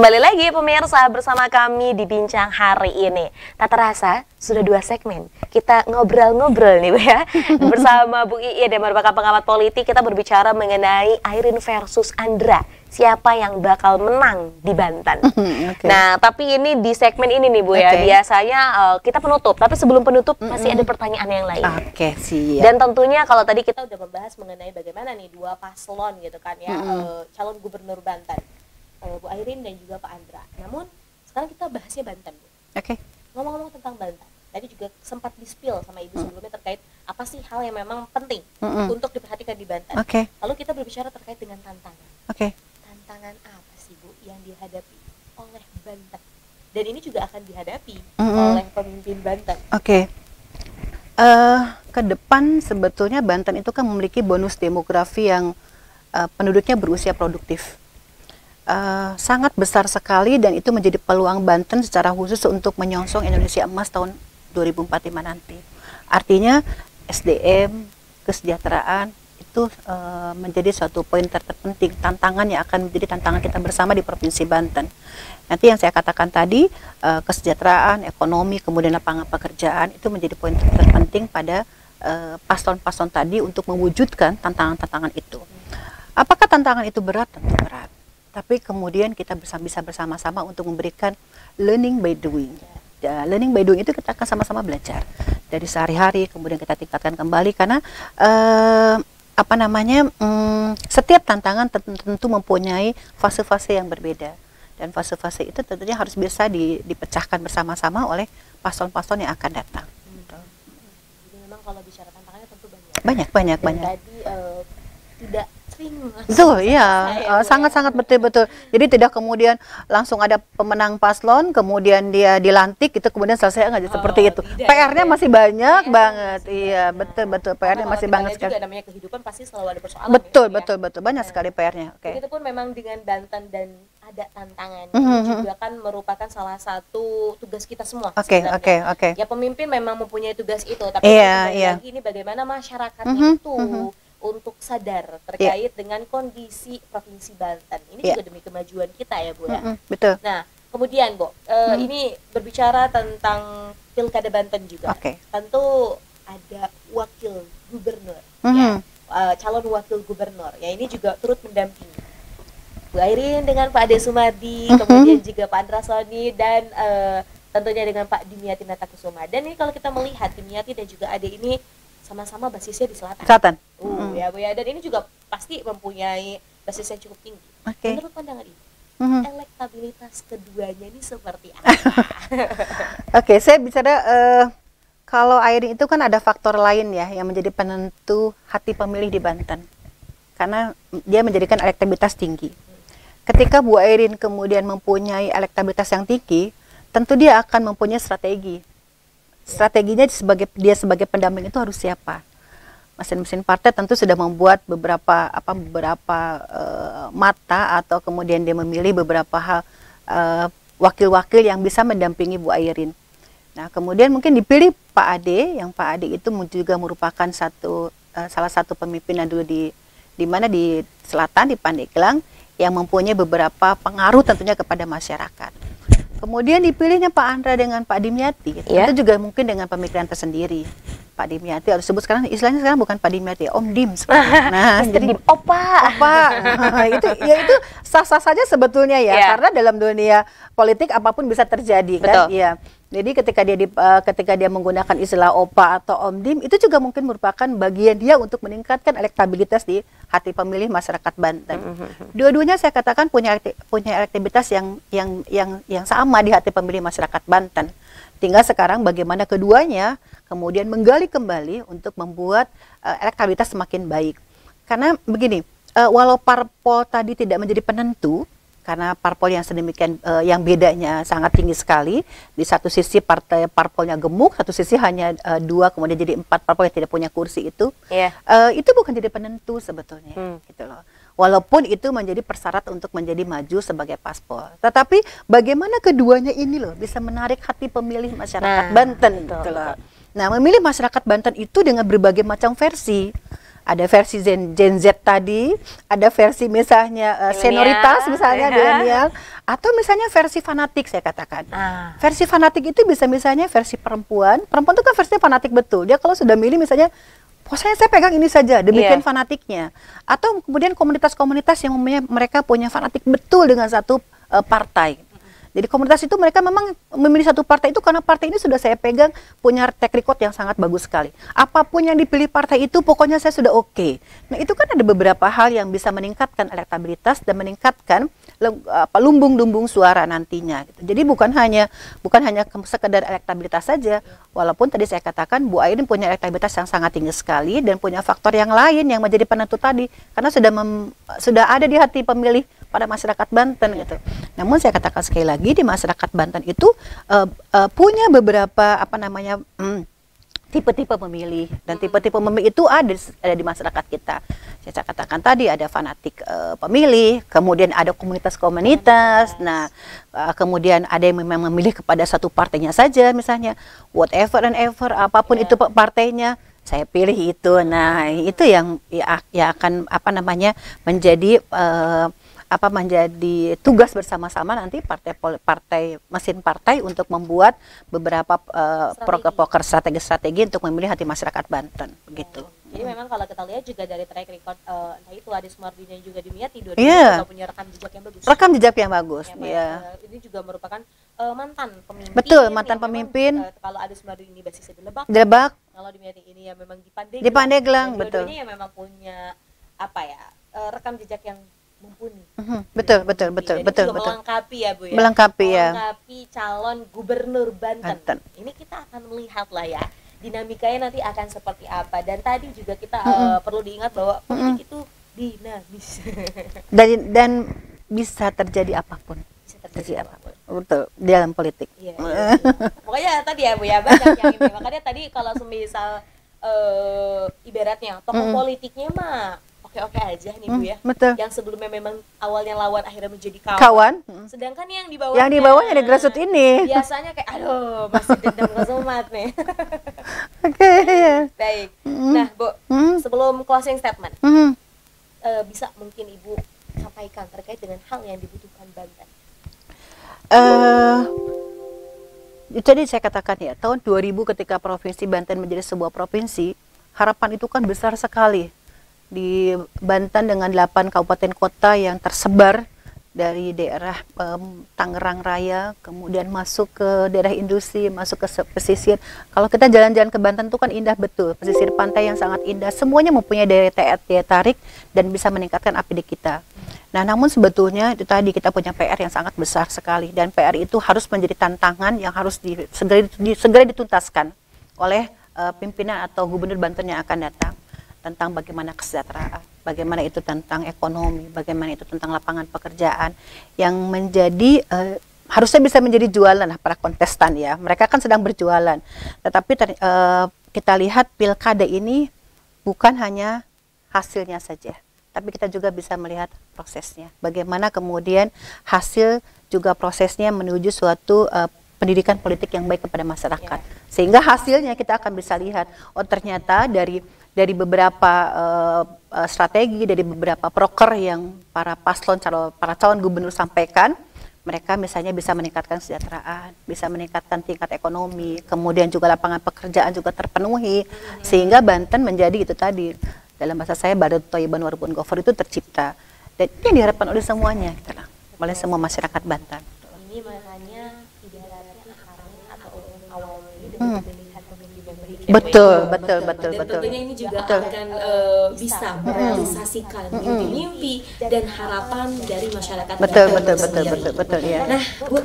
Kembali lagi pemirsa bersama kami di Bincang hari ini. Tak terasa sudah 2 segmen kita ngobrol-ngobrol nih Bu ya. Bersama Bu Ii dan merupakan pengamat politik, kita berbicara mengenai Airin versus Andra. Siapa yang bakal menang di Banten. Nah tapi ini di segmen ini nih Bu ya, biasanya kita penutup. Tapi sebelum penutup masih ada pertanyaan yang lain. Siap. Dan tentunya kalau tadi kita udah membahas mengenai bagaimana nih 2 paslon gitu kan ya, calon gubernur Banten. Bu Airin dan juga Pak Andra. Namun sekarang kita bahasnya Banten, Bu. Ngomong-ngomong tentang Banten, tadi juga sempat di-spill sama Ibu sebelumnya terkait apa sih hal yang memang penting untuk diperhatikan di Banten. Lalu kita berbicara terkait dengan tantangan. Tantangan apa sih Bu yang dihadapi oleh Banten? Dan ini juga akan dihadapi oleh pemimpin Banten. Ke depan sebetulnya Banten itu kan memiliki bonus demografi yang penduduknya berusia produktif. Sangat besar sekali, dan itu menjadi peluang Banten secara khusus untuk menyongsong Indonesia Emas tahun 2045 nanti. Artinya SDM, kesejahteraan itu menjadi suatu poin terpenting, tantangan yang akan menjadi tantangan kita bersama di Provinsi Banten. Nanti yang saya katakan tadi, kesejahteraan, ekonomi, kemudian lapangan pekerjaan itu menjadi poin terpenting pada paslon-paslon tadi untuk mewujudkan tantangan-tantangan itu. Apakah tantangan itu berat? Tentu berat. Tapi kemudian kita bisa bersama-sama untuk memberikan learning by doing. Learning by doing itu kita akan sama-sama belajar dari sehari-hari, kemudian kita tingkatkan kembali karena setiap tantangan tentu mempunyai fase-fase yang berbeda, dan fase-fase itu tentunya harus bisa dipecahkan bersama-sama oleh paslon-paslon yang akan datang. Jadi memang kalau bicara tantangannya tentu banyak. Tadi tidak sangat-sangat betul-betul. Jadi tidak kemudian langsung ada pemenang paslon, kemudian dia dilantik, itu kemudian selesai, nggak seperti itu. PR-nya masih banyak banget. Iya, betul. PR-nya masih banget sekali. Juga namanya kehidupan pasti selalu ada persoalan. Betul. Banyak sekali PR-nya. Itu pun memang dengan Banten dan ada tantangan juga kan merupakan salah satu tugas kita semua. Ya pemimpin memang mempunyai tugas itu, tapi lagi ini bagaimana masyarakatnya itu untuk sadar terkait dengan kondisi Provinsi Banten. Ini juga demi kemajuan kita ya Bu ya. Betul. Nah kemudian Bu, ini berbicara tentang Pilkada Banten juga. Tentu ada wakil gubernur, calon wakil gubernur. Ya ini juga turut mendampingi Bu Airin dengan Pak Ade Sumardi, kemudian juga Pak Andra Soni, dan tentunya dengan Pak Dimyati Natakusuma. Dan ini kalau kita melihat Dimyati dan juga Ade ini sama-sama basisnya di selatan. Ya Bu ya, dan ini juga pasti mempunyai basis yang cukup tinggi. Menurut pandangan Ibu, elektabilitas keduanya ini seperti apa? Saya bicara kalau Airin itu kan ada faktor lain ya yang menjadi penentu hati pemilih di Banten, karena dia menjadikan elektabilitas tinggi. Ketika Bu Airin kemudian mempunyai elektabilitas yang tinggi, tentu dia akan mempunyai strategi. Strateginya dia sebagai pendamping itu harus siapa? Mesin-mesin partai tentu sudah membuat beberapa mata, atau kemudian dia memilih beberapa wakil-wakil yang bisa mendampingi Bu Airin. Nah kemudian mungkin dipilih Pak Ade, yang Pak Ade itu juga merupakan salah satu pemimpin yang dulu di selatan, di Pandeglang, yang mempunyai beberapa pengaruh tentunya kepada masyarakat. Kemudian dipilihnya Pak Andra dengan Pak Dimyati, itu juga mungkin dengan pemikiran tersendiri. Pak Dimyati harus sebut sekarang, istilahnya sekarang bukan Pak Dimyati, Om Dim. Nah, jadi Opa. itu sah-sah saja sebetulnya ya, karena dalam dunia politik apapun bisa terjadi kan. Iya. Jadi ketika dia menggunakan istilah Opa atau Om Dim, itu juga mungkin merupakan bagian dia untuk meningkatkan elektabilitas di hati pemilih masyarakat Banten. Dua-duanya saya katakan punya elektabilitas yang sama di hati pemilih masyarakat Banten. Tinggal sekarang bagaimana keduanya kemudian menggali kembali untuk membuat elektabilitas semakin baik. Karena begini, walau parpol tadi tidak menjadi penentu, karena parpol yang sedemikian yang bedanya sangat tinggi sekali. Di satu sisi parpolnya gemuk, satu sisi hanya 2, kemudian jadi 4 parpol yang tidak punya kursi itu. Itu bukan jadi penentu sebetulnya, gitu loh. Walaupun itu menjadi persyarat untuk menjadi maju sebagai paspor. Tetapi bagaimana keduanya ini loh bisa menarik hati pemilih masyarakat Banten, gitu loh. Nah, memilih masyarakat Banten itu dengan berbagai macam versi. ada versi Gen Z tadi, ada versi misalnya senioritas misalnya milenial, atau misalnya versi fanatik saya katakan. Versi fanatik itu bisa misalnya versi perempuan itu kan versinya fanatik betul. Dia kalau sudah milih misalnya, pokoknya saya pegang ini saja, demikian fanatiknya. Atau kemudian komunitas-komunitas yang mereka punya fanatik betul dengan satu partai. Jadi komunitas itu mereka memang memilih satu partai itu karena partai ini sudah saya pegang, punya track record yang sangat bagus sekali. Apapun yang dipilih partai itu pokoknya saya sudah oke. Nah itu kan ada beberapa hal yang bisa meningkatkan elektabilitas dan meningkatkan lumbung-lumbung suara nantinya. Gitu. Jadi bukan hanya sekedar elektabilitas saja, walaupun tadi saya katakan Bu Ayrin punya elektabilitas yang sangat tinggi sekali dan punya faktor yang lain yang menjadi penentu tadi karena sudah ada di hati pemilih pada masyarakat Banten gitu. Namun saya katakan sekali lagi di masyarakat Banten itu punya beberapa tipe-tipe pemilih dan tipe-tipe pemilih itu ada di masyarakat kita. Saya katakan tadi ada fanatik pemilih, kemudian ada komunitas-komunitas. Nah, kemudian ada yang memang memilih kepada satu partainya saja misalnya whatever and ever apapun itu partainya saya pilih itu. Nah, itu yang akan menjadi menjadi tugas bersama-sama nanti mesin partai untuk membuat beberapa proker strategi untuk memilih hati masyarakat Banten begitu. Jadi memang kalau kita lihat juga dari track record entah itu Ades Mardini dan juga Dimyati juga punya rekam jejak yang bagus. Rekam jejak yang bagus. Ini juga merupakan mantan pemimpin. Betul, mantan pemimpin. Kalau Ades Mardini basisnya di Lebak. Kalau Dimyati ini ya memang di Pandeglang. Di Pandeglang, betul. Dua-duanya ya memang punya rekam jejak yang mumpuni. Betul. Melengkapi ya Bu ya. Melengkapi calon gubernur Banten. Ini kita akan melihat lah ya dinamikanya nanti akan seperti apa. Dan tadi juga kita perlu diingat bahwa politik itu dinamis. Dan bisa terjadi apapun. Betul, di dalam politik. Iya. Pokoknya tadi ya Bu ya banyak yang ini. Makanya tadi kalau semisal ibaratnya tokoh politiknya mah oke-oke aja nih Bu ya. Betul. Yang sebelumnya memang awalnya lawan akhirnya menjadi kawan. Sedangkan yang di bawahnya di grassroots ini biasanya kayak aduh masih dendam kesumat nih. Oke. Baik. Nah Bu, sebelum closing statement bisa mungkin Ibu sampaikan terkait dengan hal yang dibutuhkan Banten. Jadi saya katakan ya tahun 2000 ketika Provinsi Banten menjadi sebuah provinsi, harapan itu kan besar sekali. Di Banten dengan 8 kabupaten kota yang tersebar dari daerah Tangerang Raya, kemudian masuk ke daerah industri, masuk ke pesisir. Kalau kita jalan-jalan ke Banten itu kan indah betul, pesisir pantai yang sangat indah, semuanya mempunyai daya tarik dan bisa meningkatkan apbd kita. Nah, namun sebetulnya itu tadi kita punya PR yang sangat besar sekali dan PR itu harus menjadi tantangan yang harus segera dituntaskan oleh pimpinan atau gubernur Banten yang akan datang. Tentang bagaimana kesejahteraan, bagaimana itu tentang ekonomi, bagaimana itu tentang lapangan pekerjaan yang menjadi harusnya bisa menjadi jualan lah para kontestan ya. Mereka kan sedang berjualan. Tetapi kita lihat pilkada ini bukan hanya hasilnya saja, tapi kita juga bisa melihat prosesnya. Bagaimana kemudian hasil juga prosesnya menuju suatu pendidikan politik yang baik kepada masyarakat. Sehingga hasilnya kita akan bisa lihat, oh ternyata dari beberapa strategi, dari beberapa proker yang para calon gubernur sampaikan, mereka misalnya bisa meningkatkan kesejahteraan, bisa meningkatkan tingkat ekonomi, kemudian juga lapangan pekerjaan juga terpenuhi, sehingga Banten menjadi itu tadi, dalam bahasa saya Balad Thayyiban Warabun Ghaffur itu tercipta, dan ini yang diharapkan oleh semuanya, oleh semua masyarakat Banten. Ini makanya ibaratnya atau awalnya dengan pemilihan pemimpin yang baik. Betul. Dan tentunya ini juga akan bisa merealisasikan mimpi-mimpi dan harapan dari masyarakat. Betul ya. Nah, Bu,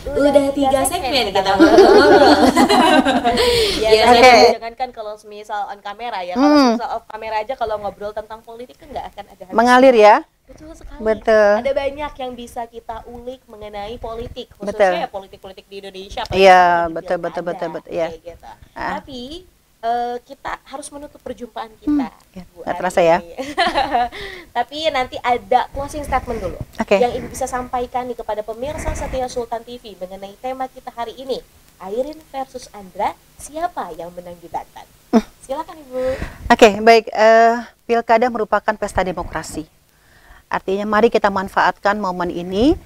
udah 3 segmen kita ngobrol. Jangankan kalau misal on kamera ya, kalau misal off kamera aja kalau ngobrol tentang politik kan nggak akan ada habis. Mengalir ya. Betul sekali. Betul. Ada banyak yang bisa kita ulik mengenai politik, khususnya ya politik-politik di Indonesia. Iya, betul ya. Gitu. Tapi kita harus menutup perjumpaan kita. Nggak terasa ya. Tapi nanti ada closing statement dulu yang Ibu bisa sampaikan nih kepada pemirsa setia Sultan TV mengenai tema kita hari ini, Ayrin versus Andra, siapa yang menang di Banten? Silakan Ibu. Oke, baik. Pilkada merupakan pesta demokrasi. Artinya mari kita manfaatkan momen ini,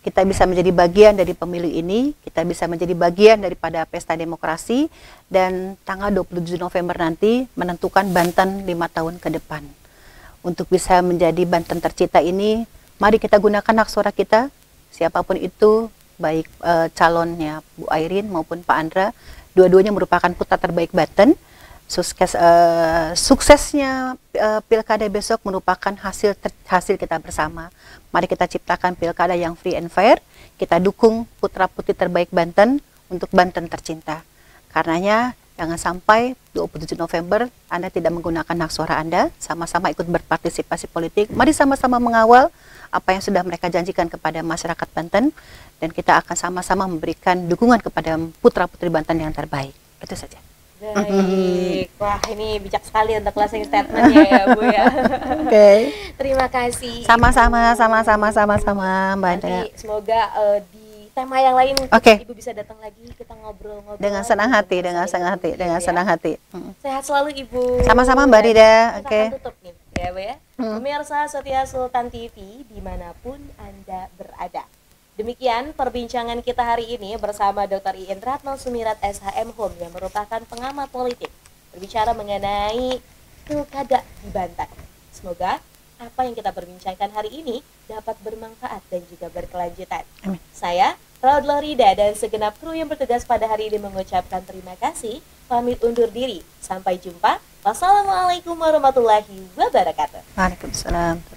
kita bisa menjadi bagian dari pemilu ini, kita bisa menjadi bagian daripada pesta demokrasi, dan tanggal 27 November nanti menentukan Banten 5 tahun ke depan. Untuk bisa menjadi Banten tercipta ini, mari kita gunakan hak suara kita, siapapun itu, baik calonnya Bu Airin maupun Pak Andra, dua-duanya merupakan putra terbaik Banten. Suksesnya pilkada besok merupakan hasil kita bersama. Mari kita ciptakan pilkada yang free and fair, kita dukung putra-putri terbaik Banten untuk Banten tercinta. Karenanya jangan sampai 27 November Anda tidak menggunakan hak suara Anda, sama-sama ikut berpartisipasi politik. Mari sama-sama mengawal apa yang sudah mereka janjikan kepada masyarakat Banten, dan kita akan sama-sama memberikan dukungan kepada putra-putri Banten yang terbaik. Itu saja. Baik, wah ini bijak sekali untuk closing statementnya ya Bu ya. Oke. Terima kasih. Sama-sama Mbak Anda. Semoga di tema yang lain Ibu bisa datang lagi, kita ngobrol-ngobrol. Dengan senang hati. Sehat selalu Ibu. Sama-sama Mbak Rida. Oke. Tutup nih ya Bu ya. Pemirsa setia Sultan TV dimanapun Anda berada. Demikian perbincangan kita hari ini bersama Dr. Iin Ratno Sumirat SHM Hum yang merupakan pengamat politik, berbicara mengenai pilkada di Banten. Semoga apa yang kita perbincangkan hari ini dapat bermanfaat dan juga berkelanjutan. Amin. Saya, Raudlah Rida, dan segenap kru yang bertugas pada hari ini mengucapkan terima kasih, pamit undur diri. Sampai jumpa. Wassalamualaikum warahmatullahi wabarakatuh. Waalaikumsalam.